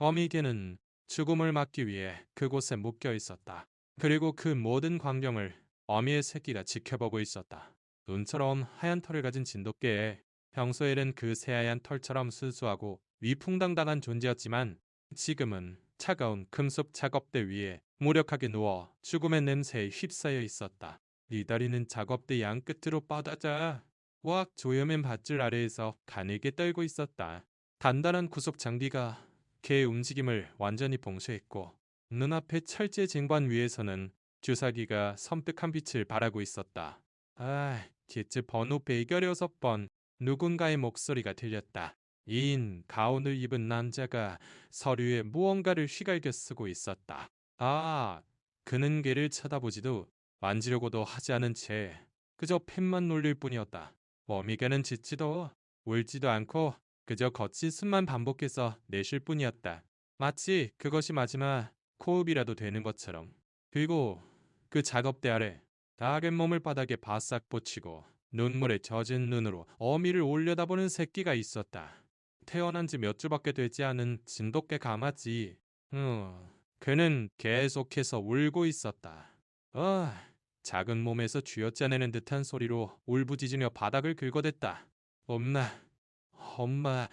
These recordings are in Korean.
어미개는 죽음을 막기 위해 그곳에 묶여 있었다. 그리고 그 모든 광경을 어미의 새끼가 지켜보고 있었다. 눈처럼 하얀 털을 가진 진돗개에 평소에는 그 새하얀 털처럼 수수하고 위풍당당한 존재였지만 지금은 차가운 금속 작업대 위에 무력하게 누워 죽음의 냄새에 휩싸여 있었다. 니다리는 작업대 양 끝으로 뻗어져 우악 조여맨 밧줄 아래에서 가늘게 떨고 있었다. 단단한 구속 장비가 개의 움직임을 완전히 봉쇄했고 눈앞의 철제 쟁반 위에서는 주사기가 섬뜩한 빛을 발하고 있었다. 기츠 번호 116번 누군가의 목소리가 들렸다. 인 가운을 입은 남자가 서류에 무언가를 휘갈겨 쓰고 있었다. 그는 개를 쳐다보지도 만지려고도 하지 않은 채 그저 펜만 놀릴 뿐이었다. 머미개는 짖지도 울지도 않고 그저 거친 숨만 반복해서 내쉴 뿐이었다. 마치 그것이 마지막 호흡이라도 되는 것처럼. 그리고 그 작업대 아래 작은 몸을 바닥에 바싹 붙이고 눈물에 젖은 눈으로 어미를 올려다보는 새끼가 있었다. 태어난 지 몇 주밖에 되지 않은 진돗개 가마지. 그는 계속해서 울고 있었다. 작은 몸에서 쥐어짜내는 듯한 소리로 울부짖으며 바닥을 긁어댔다. 엄마,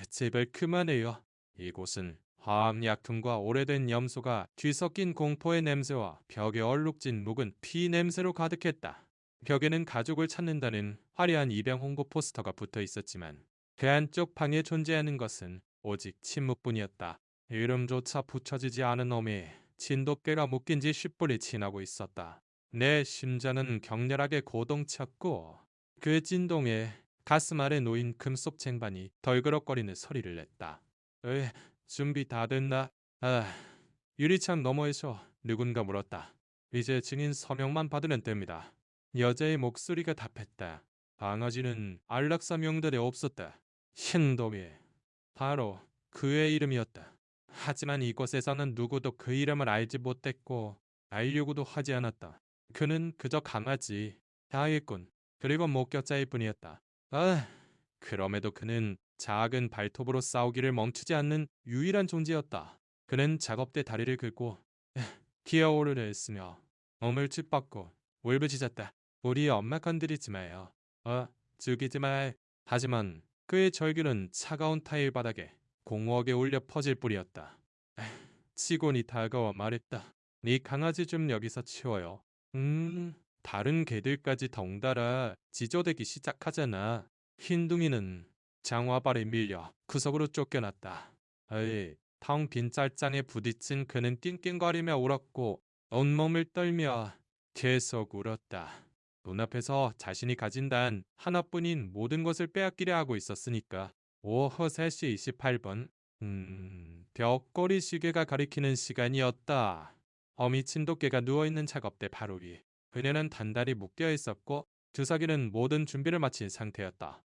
제발 그만해요. 이곳은 화학약품과 오래된 염소가 뒤섞인 공포의 냄새와 벽에 얼룩진 묵은 피 냄새로 가득했다. 벽에는 가족을 찾는다는 화려한 입양 홍보 포스터가 붙어 있었지만 그 안쪽 방에 존재하는 것은 오직 침묵뿐이었다. 이름조차 붙여지지 않은 놈이 진돗개가 묶인 지 10분이 지나고 있었다. 내 심장은 격렬하게 고동쳤고 그 진동에 가슴 아래 놓인 금속 쟁반이 덜그럭거리는 소리를 냈다. 준비 다 됐나? 유리창 너머에서 누군가 물었다. 이제 증인 서명만 받으면 됩니다. 여자의 목소리가 답했다. 강아지는 안락사 명단에 없었다. 신동이 바로 그의 이름이었다. 하지만 이곳에서는 누구도 그 이름을 알지 못했고 알려고도 하지 않았다. 그는 그저 강아지, 사기꾼, 그리고 목격자일 뿐이었다. 그럼에도 그는 작은 발톱으로 싸우기를 멈추지 않는 유일한 존재였다. 그는 작업대 다리를 긁고 기어오르려 했으며 몸을 짓밟고 울부짖었다. 우리 엄마 건드리지 마요. 죽이지 말. 하지만 그의 절규는 차가운 타일 바닥에 공허하게 울려 퍼질 뿐이었다. 치곤이 다가와 말했다. 네 강아지 좀 여기서 치워요. 다른 개들까지 덩달아 지저대기 시작하잖아. 흰둥이는 장화발에 밀려 구석으로 쫓겨났다. 텅 빈 짤장에 부딪힌 그는 낑낑거리며 울었고 온몸을 떨며 계속 울었다. 눈앞에서 자신이 가진 단 하나뿐인 모든 것을 빼앗기려 하고 있었으니까. 오후 3시 28분 벽걸이 시계가 가리키는 시간이었다. 어미 진돗개가 누워있는 작업대 바로 위. 그녀는 단단히 묶여 있었고 주사기는 모든 준비를 마친 상태였다.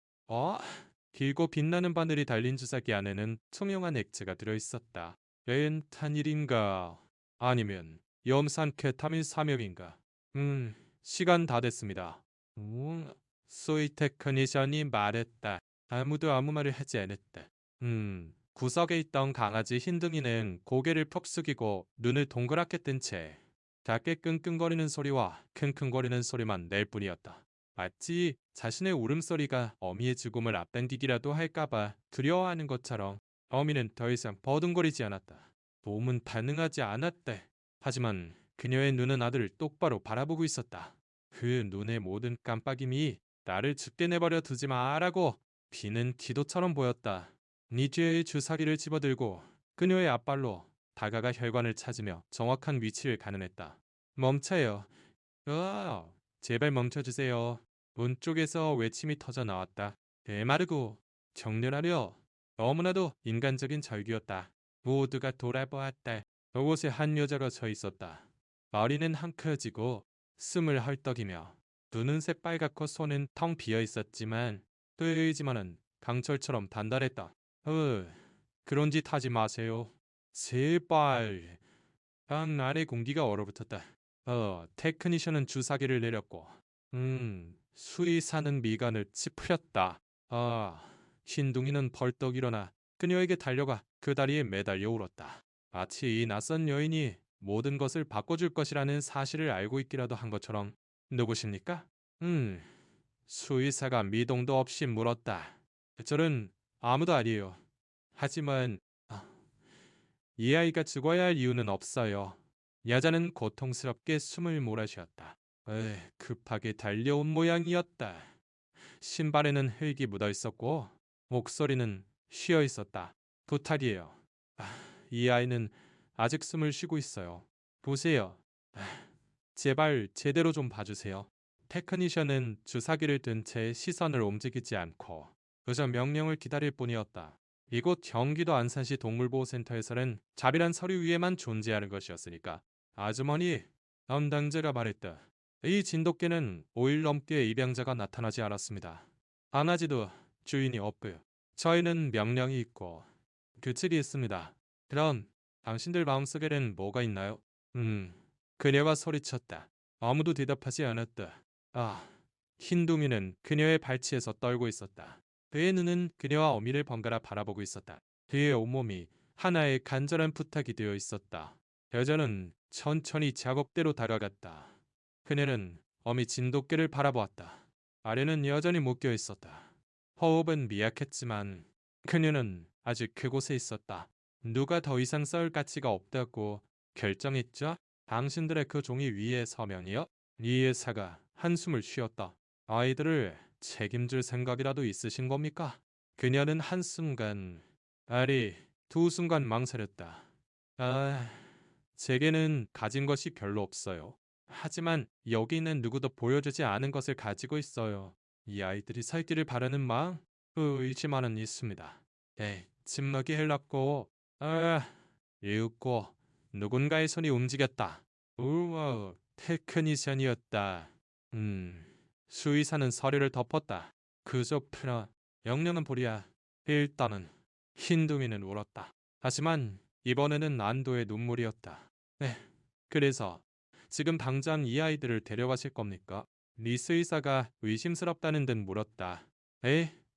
길고 빛나는 바늘이 달린 주사기 안에는 투명한 액체가 들어있었다. 렌탄일인가? 아니면 염산 케타민 사명인가? 시간 다 됐습니다. 소위 테크니션이 말했다. 아무도 아무 말을 하지 않았다. 구석에 있던 강아지 흰둥이는 고개를 푹 숙이고 눈을 동그랗게 뜬 채 작게 끙끙거리는 소리와 킁킁거리는 소리만 낼 뿐이었다. 마치 자신의 울음소리가 어미의 죽음을 앞당기기라도 할까봐 두려워하는 것처럼. 어미는 더 이상 버둥거리지 않았다. 도움은 반응하지 않았대. 하지만 그녀의 눈은 아들을 똑바로 바라보고 있었다. 그 눈의 모든 깜빡임이 나를 죽게 내버려 두지 마라고 비는 기도처럼 보였다. 니즈의 주사기를 집어들고 그녀의 앞발로 다가가 혈관을 찾으며 정확한 위치를 가늠했다. 멈춰요. 제발 멈춰주세요. 문 쪽에서 외침이 터져 나왔다. 대마르고 정렬하려. 너무나도 인간적인 절규였다. 모두가 돌아보았다. 그곳에 한 여자가 서 있었다. 머리는 한크어지고 숨을 헐떡이며 눈은 새빨갛고 손은 텅 비어 있었지만 그의 의지만은 강철처럼 단단했다. 그런 짓 하지 마세요. 제발. 방 안의 공기가 얼어붙었다. 테크니션은 주사기를 내렸고 수의사는 미간을 찌푸렸다. 흰둥이는 벌떡 일어나 그녀에게 달려가 그 다리에 매달려 울었다. 마치 이 낯선 여인이 모든 것을 바꿔줄 것이라는 사실을 알고 있기라도 한 것처럼. 누구십니까? 수의사가 미동도 없이 물었다. 저는 아무도 아니에요. 하지만 아, 이 아이가 죽어야 할 이유는 없어요. 여자는 고통스럽게 숨을 몰아쉬었다. 급하게 달려온 모양이었다. 신발에는 흙이 묻어 있었고 목소리는 쉬어 있었다. 부탁이에요. 이 아이는 아직 숨을 쉬고 있어요. 보세요. 제발 제대로 좀 봐주세요. 테크니션은 주사기를 든 채 시선을 움직이지 않고 그저 명령을 기다릴 뿐이었다. 이곳 경기도 안산시 동물보호센터에서는 자비란 서류 위에만 존재하는 것이었으니까. 아주머니, 담당자가 말했다. 이 진돗개는 5일 넘게 입양자가 나타나지 않았습니다. 안아지도 주인이 없고요. 저희는 명령이 있고 규칙이 있습니다. 그럼 당신들 마음속에는 뭐가 있나요? 그녀가 소리쳤다. 아무도 대답하지 않았다. 흰둥이는 그녀의 발치에서 떨고 있었다. 그의 눈은 그녀와 어미를 번갈아 바라보고 있었다. 그의 온몸이 하나의 간절한 부탁이 되어 있었다. 여자는 천천히 작업대로 다가갔다. 그녀는 어미 진돗개를 바라보았다. 아래는 여전히 묶여 있었다. 호흡은 미약했지만 그녀는 아직 그곳에 있었다. 누가 더 이상 싸울 가치가 없다고 결정했죠? 당신들의 그 종이 위에 서면이요? 이 의사가 한숨을 쉬었다. 아이들을 책임질 생각이라도 있으신 겁니까? 그녀는 한순간, 아니, 두 순간 망설였다. 제게는 가진 것이 별로 없어요. 하지만 여기 있는 누구도 보여주지 않은 것을 가지고 있어요. 이 아이들이 살기를 바라는 마음, 그 의지만은 있습니다. 침묵이 흘렀고, 이윽고 누군가의 손이 움직였다. 우와, 테크니션이었다. 수의사는 서류를 덮었다. 그저 프나, 영령은 보리야. 일단은 흰둥이는 울었다. 하지만 이번에는 안도의 눈물이었다. 네, 그래서 지금 당장 이 아이들을 데려가실 겁니까? 리스 의사가 의심스럽다는 듯 물었다.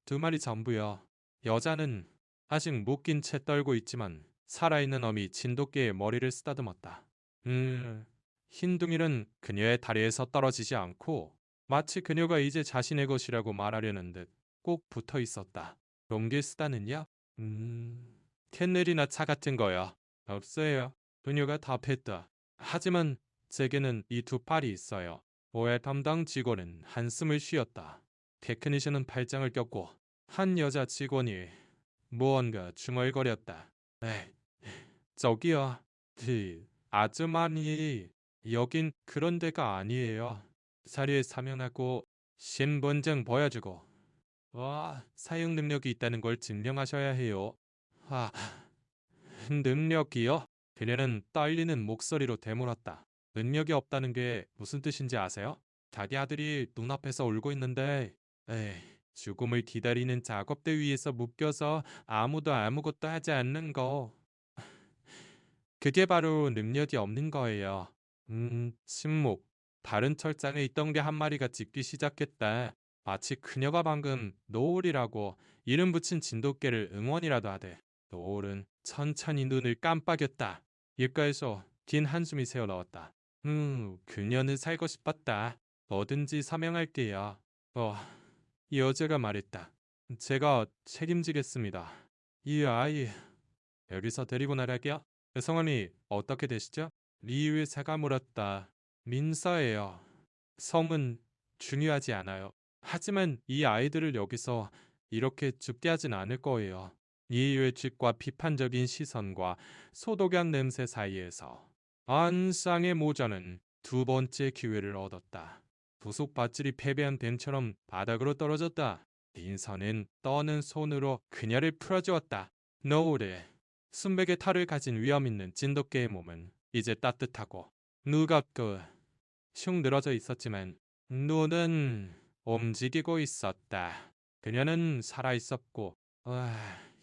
두 마리 전부요. 여자는 아직 묶인 채 떨고 있지만 살아있는 어미 진돗개의 머리를 쓰다듬었다. 흰둥이는 그녀의 다리에서 떨어지지 않고 마치 그녀가 이제 자신의 것이라고 말하려는 듯 꼭 붙어 있었다. 용기 쓰다는요? 캔넬이나 차 같은 거요. 없어요. 그녀가 답했다. 하지만 제게는 이 두 팔이 있어요. 오해 담당 직원은 한숨을 쉬었다. 테크니션은 팔짱을 꼈고 한 여자 직원이 무언가 중얼거렸다. 저기요. 아주머니, 여긴 그런 데가 아니에요. 자리에 사면하고 신분증 보여주고 사용 능력이 있다는 걸 증명하셔야 해요. 아, 능력이요? 그녀는 떨리는 목소리로 되물었다. 능력이 없다는 게 무슨 뜻인지 아세요? 자기 아들이 눈앞에서 울고 있는데 죽음을 기다리는 작업대 위에서 묶여서 아무도 아무것도 하지 않는 거. 그게 바로 능력이 없는 거예요. 침묵. 다른 철장에 있던 게 한 마리가 짖기 시작했다. 마치 그녀가 방금 노을이라고 이름 붙인 진돗개를 응원이라도 하되. 노을은 천천히 눈을 깜빡였다. 입가에서 긴 한숨이 새어나왔다. 그녀는 살고 싶었다. 뭐든지 서명할게요. 이 여자가 말했다. 제가 책임지겠습니다. 이 아이 여기서 데리고 나갈게요. 성함이 어떻게 되시죠? 리의사가 물었다. 민서예요. 성은 중요하지 않아요. 하지만 이 아이들을 여기서 이렇게 죽게 하진 않을 거예요. 이의칙과 비판적인 시선과 소독약 냄새 사이에서 안상의 모자는 두 번째 기회를 얻었다. 부속 밧줄이 패배한 뱀처럼 바닥으로 떨어졌다. 민서는 떠는 손으로 그녀를 풀어주었다. 노을에 순백의 탈을 가진 위험 있는 진돗개의 몸은 이제 따뜻하고 누겁고 흉 늘어져 있었지만 눈은 움직이고 있었다. 그녀는 살아있었고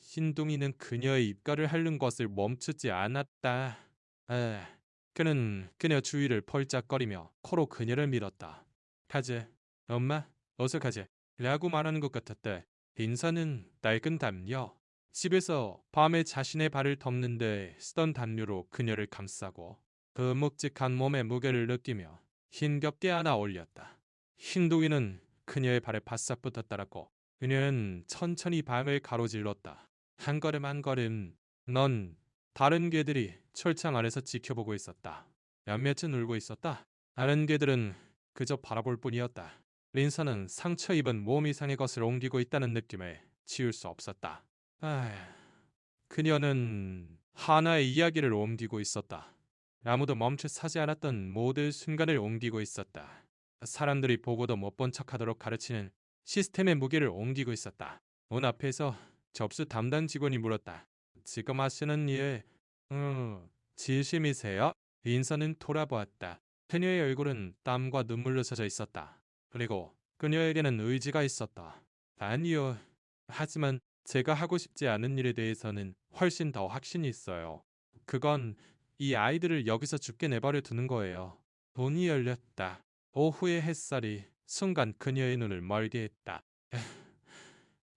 흰둥이는 그녀의 입가를 핥는 것을 멈추지 않았다. 그는 그녀 주위를 펄짝거리며 코로 그녀를 밀었다. 가재, 엄마, 어서 가재 라고 말하는 것 같았다. 빈사는 낡은 담요. 집에서 밤에 자신의 발을 덮는데 쓰던 담요로 그녀를 감싸고 그 묵직한 몸의 무게를 느끼며 힘겹게 안아 올렸다. 흰둥이는 그녀의 발에 바싹 붙었다라고 그녀는 천천히 방을 가로질렀다. 한 걸음 한 걸음. 넌 다른 개들이 철창 안에서 지켜보고 있었다. 몇몇은 울고 있었다. 다른 개들은 그저 바라볼 뿐이었다. 린서는 상처 입은 몸 이상의 것을 옮기고 있다는 느낌을 지울 수 없었다. 그녀는 하나의 이야기를 옮기고 있었다. 아무도 멈춰 서지 않았던 모든 순간을 옮기고 있었다. 사람들이 보고도 못 본 척하도록 가르치는 시스템의 무게를 옮기고 있었다. 문 앞에서 접수 담당 직원이 물었다. 지금 하시는 일, 진심이세요? 린서는 돌아보았다. 그녀의 얼굴은 땀과 눈물로 젖어 있었다. 그리고 그녀에게는 의지가 있었다. 아니요. 하지만 제가 하고 싶지 않은 일에 대해서는 훨씬 더 확신이 있어요. 그건 이 아이들을 여기서 죽게 내버려 두는 거예요. 문이 열렸다. 오후의 햇살이 순간 그녀의 눈을 멀게 했다.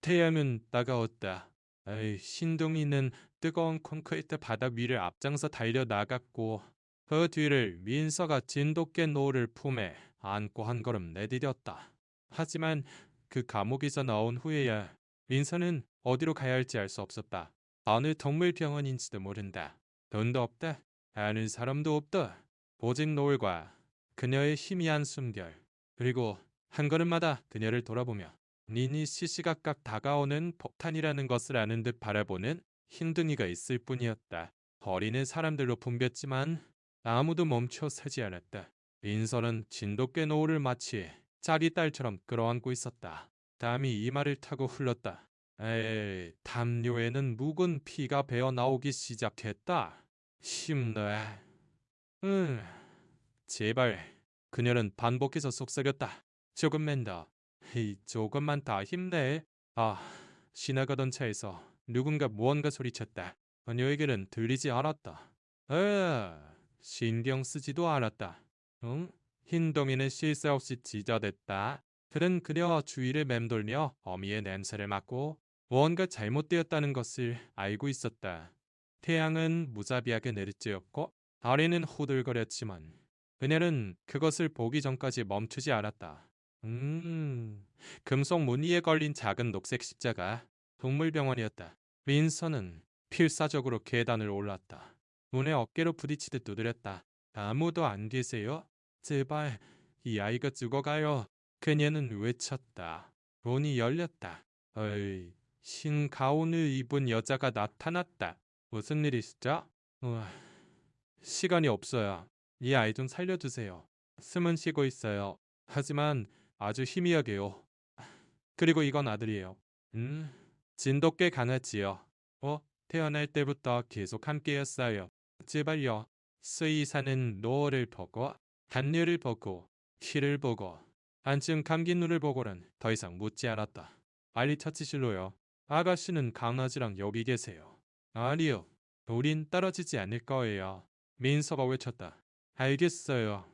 태양은 따가웠다. 신동이는 뜨거운 콘크리트 바닥 위를 앞장서 달려나갔고 그 뒤를 민서가 진돗개 노를 품에 안고 한 걸음 내디뎠다. 하지만 그 감옥에서 나온 후에야 민서는 어디로 가야 할지 알 수 없었다. 어느 동물병원인지도 모른다. 돈도 없다. 아는 사람도 없다. 오직 노을과 그녀의 희미한 숨결, 그리고 한 걸음마다 그녀를 돌아보며 니니 시시각각 다가오는 폭탄이라는 것을 아는 듯 바라보는 흰둥이가 있을 뿐이었다. 거리는 사람들로 붐볐지만 아무도 멈춰 서지 않았다. 인선은 진돗개 노을을 마치 짜리딸처럼 끌어안고 있었다. 땀이 이마를 타고 흘렀다. 담요에는 묵은 피가 배어 나오기 시작했다. 힘내. 응, 제발. 그녀는 반복해서 속삭였다. 조금만 더. 조금만 더 힘내. 아, 지나가던 차에서 누군가 무언가 소리쳤다. 그녀에게는 들리지 않았다. 신경 쓰지도 않았다. 응? 흰둥이는 쉴 새 없이 지저댔다. 그는 그녀 주위를 맴돌며 어미의 냄새를 맡고 무언가 잘못되었다는 것을 알고 있었다. 태양은 무자비하게 내리쬐었고 아래는 후들거렸지만 그녀는 그것을 보기 전까지 멈추지 않았다. 금속 무늬에 걸린 작은 녹색 십자가, 동물병원이었다. 윈서는 필사적으로 계단을 올랐다. 문에 어깨로 부딪히듯 두드렸다. 아무도 안 계세요? 제발 이 아이가 죽어가요. 그녀는 외쳤다. 문이 열렸다. 흰 가운을 입은 여자가 나타났다. 무슨 일이시죠? 우와, 시간이 없어요. 이 아이 좀 살려주세요. 숨은 쉬고 있어요. 하지만 아주 희미하게요. 그리고 이건 아들이에요. 음, 진돗개 강아지요. 태어날 때부터 계속 함께였어요. 제발요. 수의사는 노을을 보고 단류를 보고 키를 보고 한층 감긴 눈을 보고는 더 이상 묻지 않았다. 빨리 처치실로요. 아가씨는 강아지랑 여기 계세요. 아니요. 우린 떨어지지 않을 거예요. 민서가 외쳤다. 알겠어요.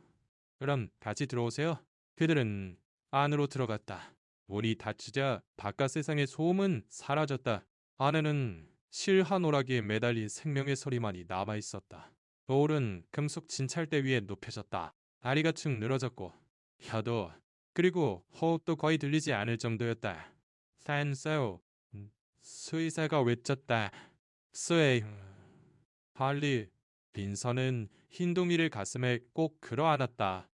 그럼 같이 들어오세요. 그들은 안으로 들어갔다. 문이 닫히자 바깥 세상의 소음은 사라졌다. 안에는 실한 오락기에 매달린 생명의 소리만이 남아 있었다. 노을은 금속 진찰대 위에 눕혀졌다. 다리가 축 늘어졌고 혀도 그리고 호흡도 거의 들리지 않을 정도였다. 산소 수의사가 외쳤다. 스웨이 할리 빈선은 흰둥이를 가슴에 꼭 끌어안았다.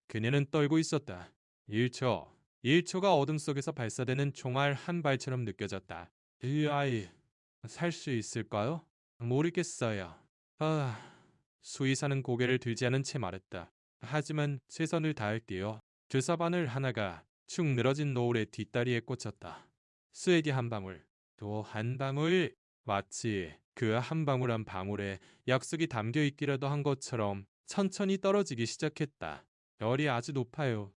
그녀는 떨고 있었다. 1초. 1초가 어둠 속에서 발사되는 총알 한 발처럼 느껴졌다. 이 아이 살 수 있을까요? 모르겠어요. 수의사는 고개를 들지 않은 채 말했다. 하지만 최선을 다할게요. 주사바늘 하나가 축 늘어진 노을의 뒷다리에 꽂혔다. 스웨디 한 방울, 또 한 방울, 마치 그 한 방울 한 방울에 약속이 담겨 있기라도 한 것처럼 천천히 떨어지기 시작했다. 열이 아주 높아요.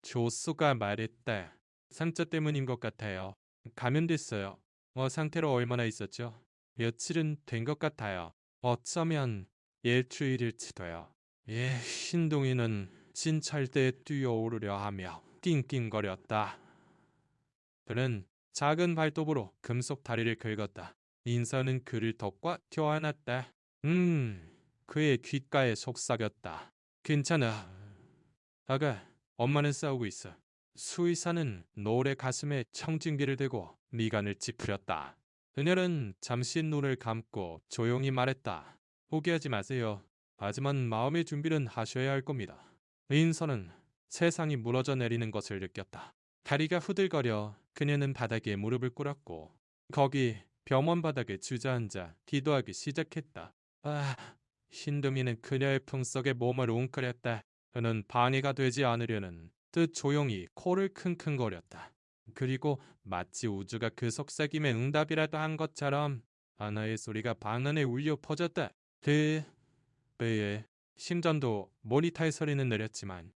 조수가 말했다. 상처 때문인 것 같아요. 감염됐어요. 상태로 얼마나 있었죠? 며칠은 된 것 같아요. 어쩌면 일주일일지도요. 신동이는 진찰대에 뛰어오르려 하며 낑낑거렸다. 그는 작은 발톱으로 금속 다리를 긁었다. 민서는 그를 덮고 튀어안았다. 그의 귓가에 속삭였다. 괜찮아. 아가, 엄마는 싸우고 있어. 수의사는 노을의 가슴에 청진기를 대고 미간을 찌푸렸다. 그녀는 잠시 눈을 감고 조용히 말했다. 포기하지 마세요. 하지만 마음의 준비는 하셔야 할 겁니다. 민서는 세상이 무너져 내리는 것을 느꼈다. 다리가 후들거려 그녀는 바닥에 무릎을 꿇었고 거기 병원 바닥에 주저앉아 기도하기 시작했다. 아, 흰둥이는 그녀의 품속에 몸을 웅크렸다. 그는 방해가 되지 않으려는 듯 조용히 코를 킁킁거렸다. 그리고 마치 우주가 그 속삭임에 응답이라도 한 것처럼 하나의 소리가 방 안에 울려 퍼졌다. 배에 심전도 모니터의 소리는 느렸지만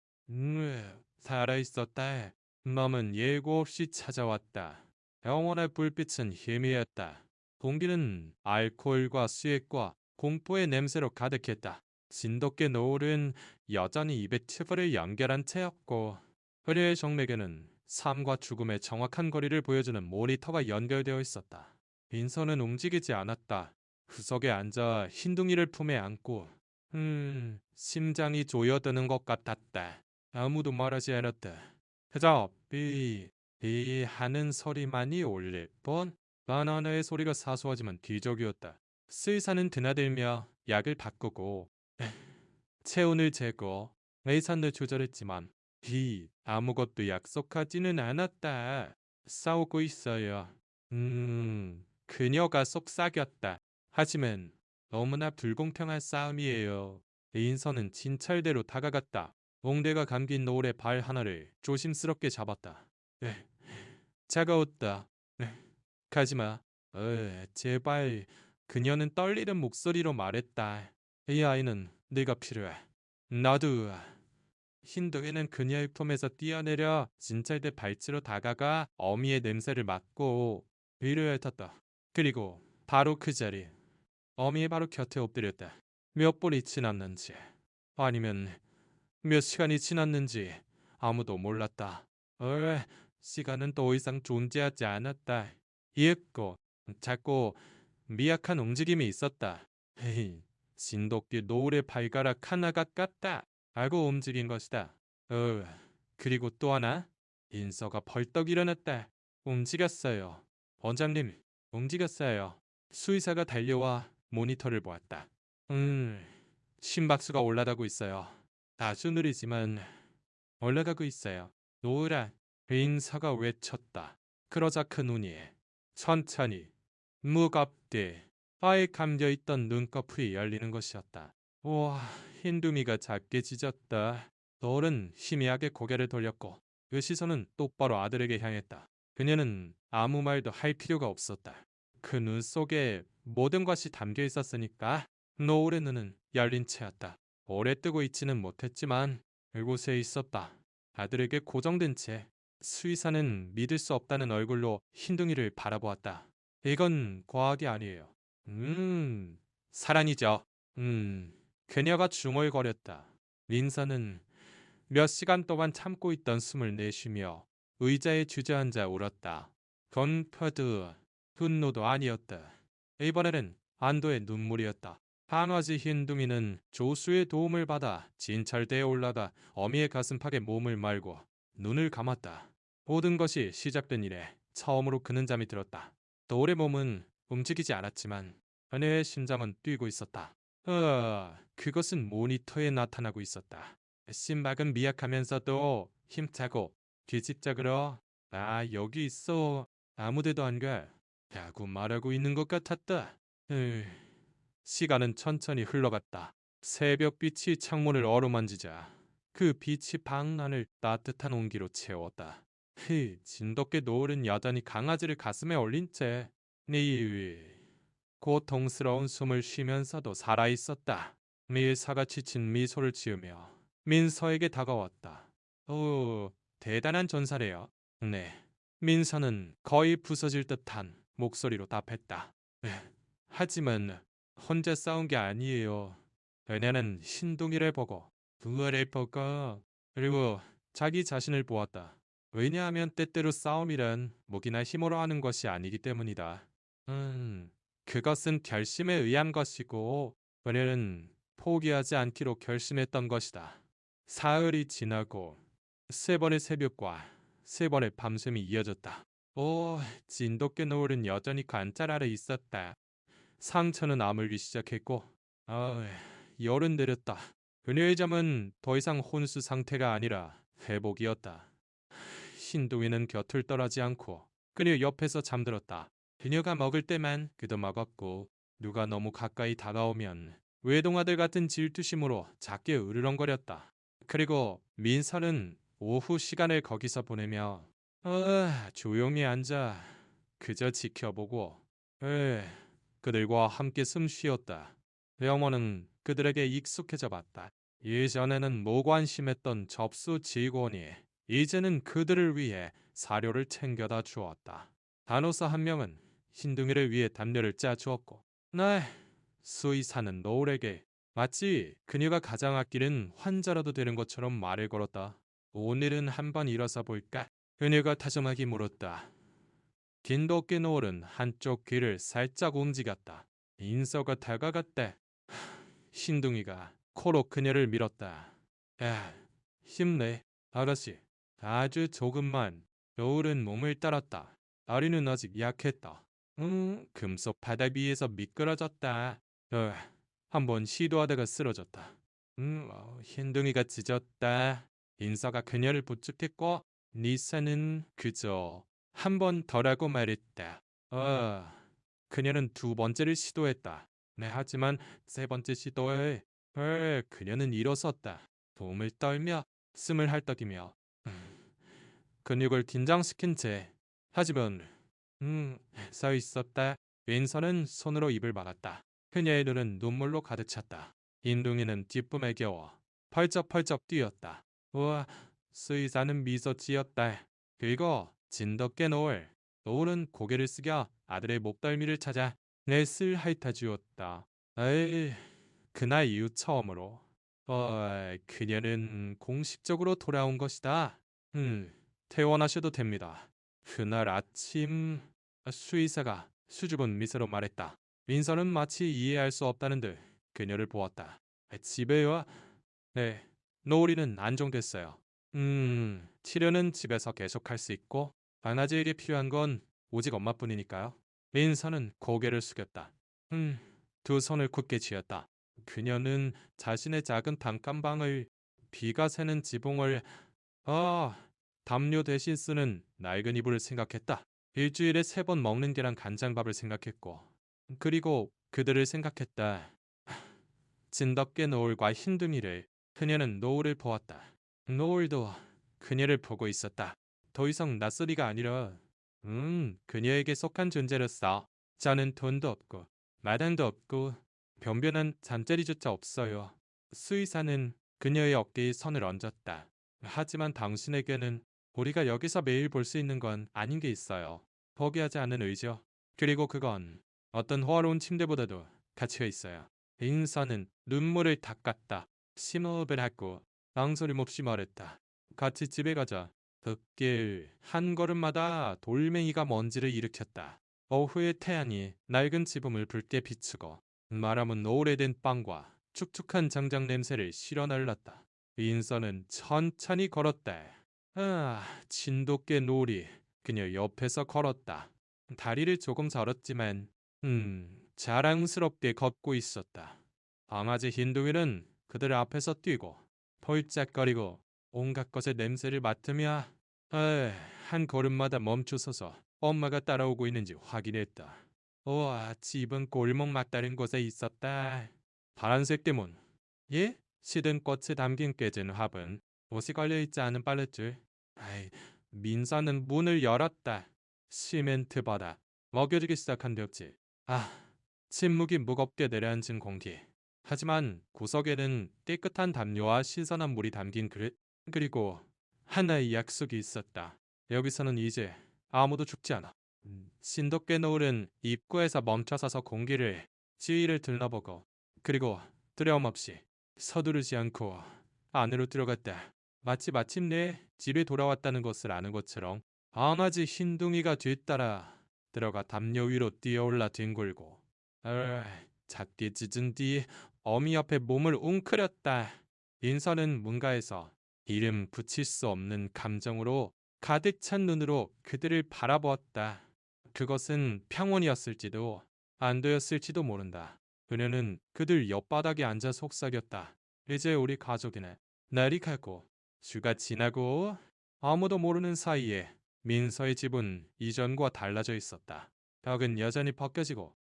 살아있었다. 맘은 예고 없이 찾아왔다. 영혼의 불빛은 희미했다. 공기는 알코올과 수액과 공포의 냄새로 가득했다. 진돗개 노을은 여전히 입에 튜브를 연결한 채였고 그녀의 정맥에는 삶과 죽음의 정확한 거리를 보여주는 모니터가 연결되어 있었다. 빈선은 움직이지 않았다. 구석에 앉아 흰둥이를 품에 안고 심장이 조여드는 것 같았다. 아무도 말하지 않았다. 그저 삐 하는 소리만이 울릴 뿐. 바나나의 소리가 사소하지만 기적이었다. 수의사는 드나들며 약을 바꾸고 체온을 재고 의사를 조절했지만 아무것도 약속하지는 않았다. 싸우고 있어요. 그녀가 속삭였다. 하지만 너무나 불공평한 싸움이에요. 인선은 진찰대로 다가갔다. 몽대가 감긴 노을의 발 하나를 조심스럽게 잡았다. 차가웠다. 가지마. 제발. 그녀는 떨리는 목소리로 말했다. 이 아이는 네가 필요해. 나도. 흰둥이는 그녀의 품에서 뛰어내려 진찰대 발치로 다가가 어미의 냄새를 맡고 위를 핥았다. 그리고 바로 그 자리 어미의 바로 곁에 엎드렸다. 몇 분이 지났는지 아니면 몇 시간이 지났는지 아무도 몰랐다. 시간은 더 이상 존재하지 않았다. 이윽고 작고 미약한 움직임이 있었다. 진돗개 노을의 발가락 하나가 깠다. 알고 움직인 것이다. 그리고 또 하나. 인서가 벌떡 일어났다. 움직였어요. 원장님, 움직였어요. 수의사가 달려와 모니터를 보았다. 심박수가 올라가고 있어요. 아주 느리지만 올라가고 있어요. 노을아, 인서가 외쳤다. 그러자 그 눈이 천천히 무겁게 바에 감겨있던 눈꺼풀이 열리는 것이었다. 우와, 흰두미가 작게 짖었다. 노을은 희미하게 고개를 돌렸고 그 시선은 똑바로 아들에게 향했다. 그녀는 아무 말도 할 필요가 없었다. 그 눈 속에 모든 것이 담겨 있었으니까. 노을의 눈은 열린 채였다. 오래 뜨고 있지는 못했지만 그곳에 있었다. 아들에게 고정된 채. 수의사는 믿을 수 없다는 얼굴로 흰둥이를 바라보았다. 이건 과학이 아니에요. 사랑이죠. 그녀가 중얼거렸다. 민서는 몇 시간 동안 참고 있던 숨을 내쉬며 의자에 주저앉아 울었다. 건퍼드 분노도 아니었다. 이번에는 안도의 눈물이었다. 강아지 흰둥이는 조수의 도움을 받아 진찰대에 올라가 어미의 가슴팍에 몸을 말고 눈을 감았다. 모든 것이 시작된 이래 처음으로 그는 잠이 들었다. 노을의 몸은 움직이지 않았지만 그녀의 심장은 뛰고 있었다. 그것은 모니터에 나타나고 있었다. 심박은 미약하면서도 힘차고 뒤집작으로 여기 있어. 아무데도 안 가. 라고 말하고 있는 것 같았다. 시간은 천천히 흘러갔다. 새벽빛이 창문을 어루만지자 그 빛이 방 안을 따뜻한 온기로 채웠다. 진돗개 노을은 여전히 강아지를 가슴에 올린 채 고통스러운 숨을 쉬면서도 살아있었다. 밀사가 지친 미소를 지으며 민서에게 다가왔다. 대단한 전사래요. 네. 민서는 거의 부서질 듯한 목소리로 답했다. 하지만 혼자 싸운 게 아니에요. 그녀는 흰둥이를 보고 그거를 보고 그리고 자기 자신을 보았다. 왜냐하면 때때로 싸움이란 목이나 힘으로 하는 것이 아니기 때문이다. 그것은 결심에 의한 것이고 그녀는 포기하지 않기로 결심했던 것이다. 사흘이 지나고 세 번의 새벽과 세 번의 밤샘이 이어졌다. 오, 진돗개 노을은 여전히 관찰 아래 있었다. 상처는 아물기 시작했고, 열은 내렸다. 그녀의 잠은 더 이상 혼수 상태가 아니라 회복이었다. 신동이는 곁을 떠나지 않고 그녀 옆에서 잠들었다. 그녀가 먹을 때만 그도 먹었고 누가 너무 가까이 다가오면 외동아들 같은 질투심으로 작게 으르렁거렸다. 그리고 민서는 오후 시간을 거기서 보내며 조용히 앉아 그저 지켜보고 그들과 함께 숨 쉬었다. 영호는 그들에게 익숙해져 봤다. 예전에는 무관심했던 접수 직원이 이제는 그들을 위해 사료를 챙겨다 주었다. 간호사 한 명은 흰둥이를 위해 담요를 짜주었고 수의사는 노을에게 마치 그녀가 가장 아끼는 환자라도 되는 것처럼 말을 걸었다. 오늘은 한번 일어서 볼까? 그녀가 다정하게 물었다. 긴도끼 노을은 한쪽 귀를 살짝 움직였다. 인서가 다가갔대. 흰둥이가 코로 그녀를 밀었다. 야, 힘내, 아가씨. 아주 조금만. 노을은 몸을 따랐다. 다리는 아직 약했다. 금속 바닥 위에서 미끄러졌다. 한번 시도하다가 쓰러졌다. 흰둥이가 짖었다. 인서가 그녀를 부축했고 니사는 그저 한 번 더라고 말했다. 그녀는 두 번째를 시도했다. 네, 하지만 세 번째 시도에 그녀는 일어섰다. 도움을 떨며 숨을 헐떡이며 근육을 긴장시킨 채 하지만 서 있었다. 윈서는 손으로 입을 막았다. 그녀의 눈은 눈물로 가득 찼다. 인둥이는 기쁨에 겨워 펄쩍펄쩍 뛰었다. 우와, 수의사는 미소 지었다. 그리고 진돗개 노을은 고개를 숙여 아들의 목덜미를 찾아 넷을 핥아주었다. 에이, 그날 이후 처음으로 그녀는 공식적으로 돌아온 것이다. 퇴원하셔도 됩니다. 그날 아침 수의사가 수줍은 미소로 말했다. 민서는 마치 이해할 수 없다는 듯 그녀를 보았다. 집에요? 네, 노을이는 안정됐어요. 치료는 집에서 계속할 수 있고 반아지에게 필요한 건 오직 엄마뿐이니까요. 민서는 고개를 숙였다. 두 손을 굳게 쥐었다. 그녀는 자신의 작은 단칸방을 비가 새는 지붕을 담요 대신 쓰는 낡은 이불을 생각했다. 일주일에 세 번 먹는 계란 간장밥을 생각했고 그리고 그들을 생각했다. 진돗개 노을과 흰둥이를 그녀는 노을을 보았다. 노을도 그녀를 보고 있었다. 더 이상 낯설이가 아니라 그녀에게 속한 존재로서 저는 돈도 없고 마당도 없고 변변한 잠자리조차 없어요. 수의사는 그녀의 어깨에 손을 얹었다. 하지만 당신에게는 우리가 여기서 매일 볼 수 있는 건 아닌 게 있어요. 포기하지 않는 의지요. 그리고 그건 어떤 호화로운 침대보다도 가치가 있어요. 인서는 눈물을 닦았다. 심호흡을 하고 망설임 없이 말했다. 같이 집에 가자. 흙길 한 걸음마다 돌멩이가 먼지를 일으켰다. 오후의 태양이 낡은 지붕을 붉게 비추고 말하면 오래된 빵과 축축한 장작 냄새를 실어날랐다. 인서는 천천히 걸었다. 진돗개 놀이 그녀 옆에서 걸었다. 다리를 조금 저었지만 자랑스럽게 걷고 있었다. 강아지 흰둥이는 그들 앞에서 뛰고 펄짝거리고 온갖 것의 냄새를 맡으며 한 걸음마다 멈추서서 엄마가 따라오고 있는지 확인했다. 우와, 집은 골목 막다른 곳에 있었다. 파란색 대문. 예? 시든 꽃에 담긴 깨진 화분. 옷이 걸려있지 않은 빨랫줄. 민서는 문을 열었다. 시멘트 바닥. 먹여지기 시작한 벽지. 침묵이 무겁게 내려앉은 공기. 하지만 구석에는 깨끗한 담요와 신선한 물이 담긴 그릇, 그리고 하나의 약속이 있었다. 여기서는 이제 아무도 죽지 않아. 신도께 노을은 입구에서 멈춰서서 공기를 지휘를 들러보고 그리고 두려움 없이 서두르지 않고 안으로 들어갔다. 마치 마침내 집에 돌아왔다는 것을 아는 것처럼 강아지 흰둥이가 뒤따라 들어가 담요 위로 뛰어올라 뒹굴고 작게 짖은 뒤 어미 옆에 몸을 웅크렸다. 인선은 문가에서 이름 붙일 수 없는 감정으로 가득 찬 눈으로 그들을 바라보았다. 그것은 평온이었을지도 안도였을지도 모른다. 그녀는 그들 옆바닥에 앉아 속삭였다. 이제 우리 가족이네. 날이 가고 주가 지나고 아무도 모르는 사이에 민서의 집은 이전과 달라져 있었다. 벽은 여전히 벗겨지고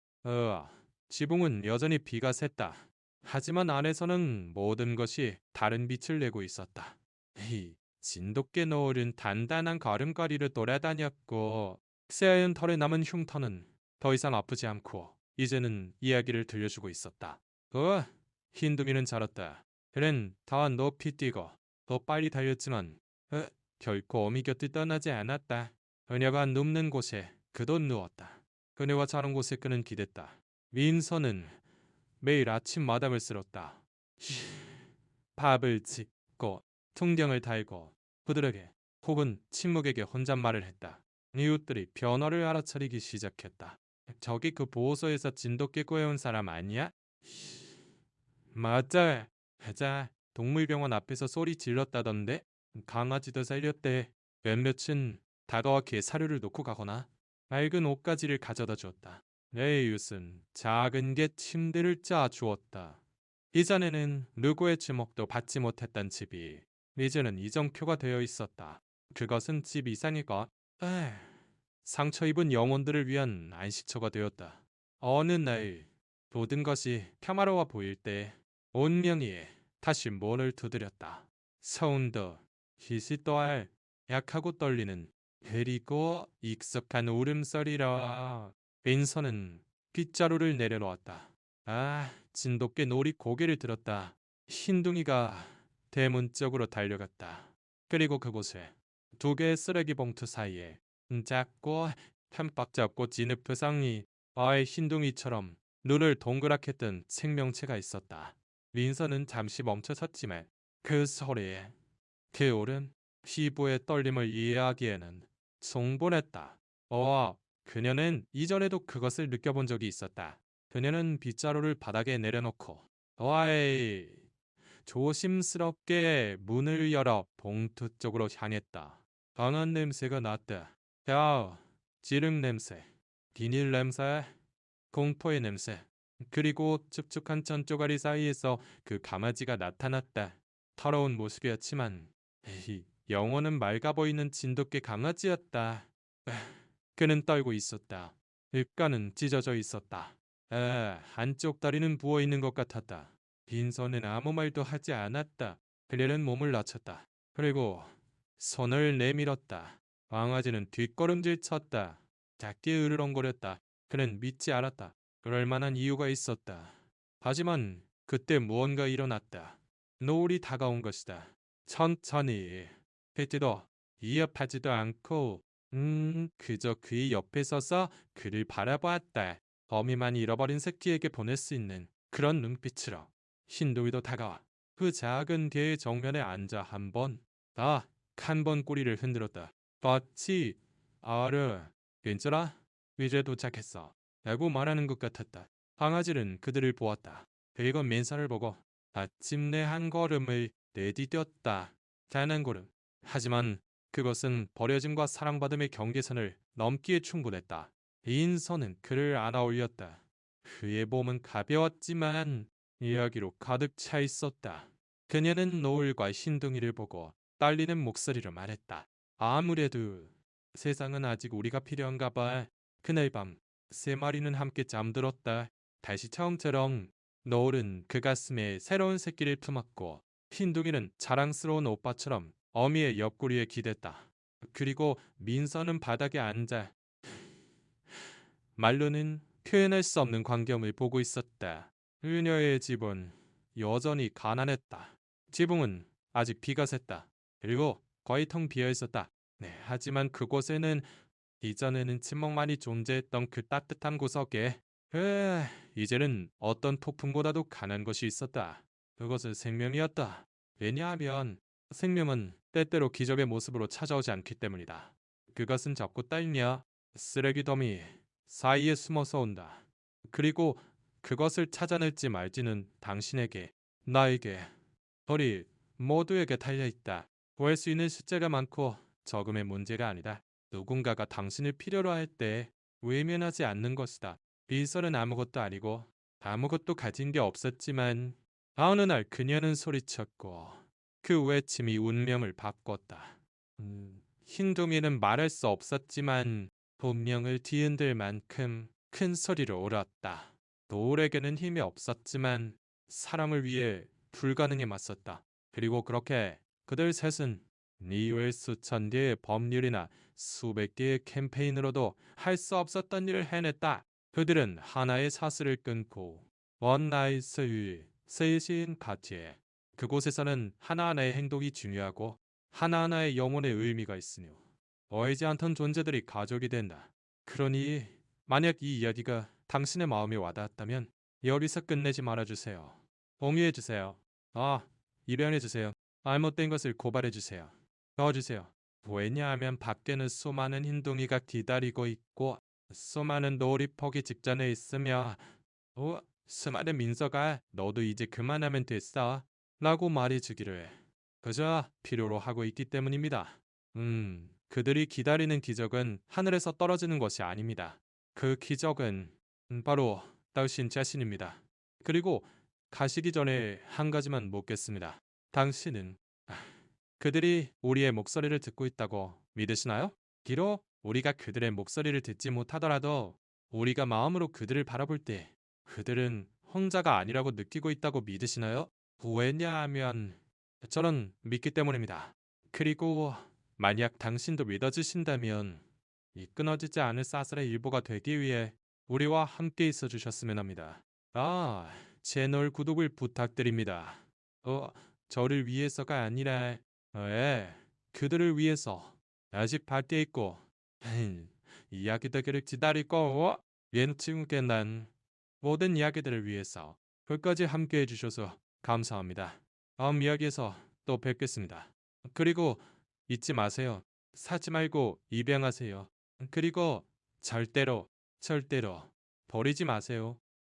지붕은 여전히 비가 샜다. 하지만 안에서는 모든 것이 다른 빛을 내고 있었다. 진돗개 노을은 단단한 걸음걸이로 돌아다녔고 새하얀 털에 남은 흉터는 더 이상 아프지 않고 이제는 이야기를 들려주고 있었다. 흰둥이는 자랐다. 그는 더 높이 뛰고 더 빨리 달렸지만 결코 어미 곁을 떠나지 않았다. 그녀가 눕는 곳에 그도 누웠다. 그녀가 자는 곳에 그는 기댔다. 민서는 매일 아침 마당을 쓸었다. 밥을 짓고 풍경을 달고 그들에게 혹은 침묵에게 혼잣말을 했다. 이웃들이 변화를 알아차리기 시작했다. 저기 그 보호소에서 진돗개 구해온 사람 아니야? 맞아. 가자. 동물병원 앞에서 소리 질렀다던데. 강아지도 살렸대. 몇몇은 닭과 개 사료를 놓고 가거나 맑은 옷가지를 가져다 주었다. 내 이웃은 작은 개 침대를 짜 주었다. 이전에는 누구의 주목도 받지 못했던 집이 이제는 이정표가 되어 있었다. 그것은 집 이상이고 상처 입은 영혼들을 위한 안식처가 되었다. 어느 날 모든 것이 평화로워 보일 때 운명이 다시 문을 두드렸다. 서운도 히시또할 약하고 떨리는 그리고 익숙한 울음소리라 빈서는 빗자루를 내려놓았다. 진돗개 놀이 고개를 들었다. 흰둥이가 대문 쪽으로 달려갔다. 그리고 그곳에 두 개의 쓰레기 봉투 사이에 작고 흠뻑 잡고 진흙표상이 아의 흰둥이처럼 눈을 동그랗게 뜬 생명체가 있었다. 민서는 잠시 멈춰섰지만 그 소리에 그 오른 피부의 떨림을 이해하기에는 충분했다. 그녀는 이전에도 그것을 느껴본 적이 있었다. 그녀는 빗자루를 바닥에 내려놓고 어이 조심스럽게 문을 열어 봉투 쪽으로 향했다. 강한 냄새가 났다. 지름 냄새, 비닐 냄새, 공포의 냄새, 그리고 축축한 천조가리 사이에서 그 강아지가 나타났다. 더러운 모습이었지만 영혼은 맑아 보이는 진돗개 강아지였다. 그는 떨고 있었다. 입가는 찢어져 있었다. 한쪽 다리는 부어있는 것 같았다. 빈손은 아무 말도 하지 않았다. 그녀는 몸을 낮췄다. 그리고 손을 내밀었다. 강아지는 뒷걸음질 쳤다. 작게 으르렁거렸다. 그는 믿지 않았다. 그럴 만한 이유가 있었다. 하지만 그때 무언가 일어났다. 노을이 다가온 것이다. 천천히 빗지도 이어하지도 않고 그저 그의 옆에 서서 그를 바라보았다. 어미만 잃어버린 새끼에게 보낼 수 있는 그런 눈빛으로 흰둥이도 다가와 그 작은 개의 정면에 앉아 한 번 꼬리를 흔들었다. 봤지? 괜찮아? 이제 도착했어. 라고 말하는 것 같았다. 강아지는 그들을 보았다. 그리고 민서를 보고 마침내 한 걸음을 내디뎠다. 단 한 걸음. 하지만 그것은 버려짐과 사랑받음의 경계선을 넘기에 충분했다. 인선은 그를 안아 올렸다. 그의 몸은 가벼웠지만 이야기로 가득 차 있었다. 그녀는 노을과 흰둥이를 보고 떨리는 목소리로 말했다. 아무래도 세상은 아직 우리가 필요한가 봐. 그날 밤 세 마리는 함께 잠들었다. 다시 처음처럼 노을은 그 가슴에 새로운 새끼를 품었고 흰둥이는 자랑스러운 오빠처럼 어미의 옆구리에 기댔다. 그리고 민서는 바닥에 앉아 말로는 표현할 수 없는 광경을 보고 있었다. 그녀의 집은 여전히 가난했다. 지붕은 아직 비가 샜다. 그리고 거의 텅 비어 있었다. 하지만 그곳에는 이전에는 침묵만이 존재했던 그 따뜻한 구석에 이제는 어떤 폭풍보다도 강한 것이 있었다. 그것은 생명이었다. 왜냐하면 생명은 때때로 기적의 모습으로 찾아오지 않기 때문이다. 그것은 적고 딸냐 쓰레기 더미 사이에 숨어서 온다. 그리고 그것을 찾아낼지 말지는 당신에게, 나에게, 우리 모두에게 달려있다. 구할 수 있는 숫자가 많고 적음의 문제가 아니다. 누군가가 당신을 필요로 할 때 외면하지 않는 것이다. 비설은 아무것도 아니고 아무것도 가진 게 없었지만 어느 날 그녀는 소리쳤고 그 외침이 운명을 바꿨다. 흰둥이는 말할 수 없었지만 본명을 뒤흔들 만큼 큰 소리로 울었다. 노을에게는 힘이 없었지만 사람을 위해 불가능에 맞섰다. 그리고 그렇게 그들 셋은 이외 수천 개의 법률이나 수백 개의 캠페인으로도 할 수 없었던 일을 해냈다. 그들은 하나의 사슬을 끊고 원나잇을 셋인 같이 그곳에서는 하나하나의 행동이 중요하고 하나하나의 영혼의 의미가 있으며 어이지 않던 존재들이 가족이 된다. 그러니 만약 이 이야기가 당신의 마음에 와닿았다면 여기서 끝내지 말아주세요. 공유해주세요. 입양해주세요. 잘못된 것을 고발해주세요. 넣어주세요. 왜냐하면 밖에는 수많은 흰둥이가 기다리고 있고 수많은 노을이 포기 직전에 있으며 수많은 민서가 너도 이제 그만하면 됐어 라고 말해주기를 그저 필요로 하고 있기 때문입니다. 그들이 기다리는 기적은 하늘에서 떨어지는 것이 아닙니다. 그 기적은 바로 당신 자신입니다. 그리고 가시기 전에 한 가지만 묻겠습니다. 당신은 그들이 우리의 목소리를 듣고 있다고 믿으시나요? 비록 우리가 그들의 목소리를 듣지 못하더라도 우리가 마음으로 그들을 바라볼 때 그들은 혼자가 아니라고 느끼고 있다고 믿으시나요? 왜냐하면 저는 믿기 때문입니다. 그리고 만약 당신도 믿어주신다면 이 끊어지지 않을 사슬의 일부가 되기 위해 우리와 함께 있어 주셨으면 합니다. 채널 구독을 부탁드립니다. 저를 위해서가 아니라 그들을 위해서 아직 밖에 있고 이야기 되기를 기다리고 왼친구께 난 모든 이야기들을 위해서 끝까지 함께 해주셔서 감사합니다. 다음 이야기에서 또 뵙겠습니다. 그리고 잊지 마세요. 사지 말고 입양하세요. 그리고 절대로 버리지 마세요.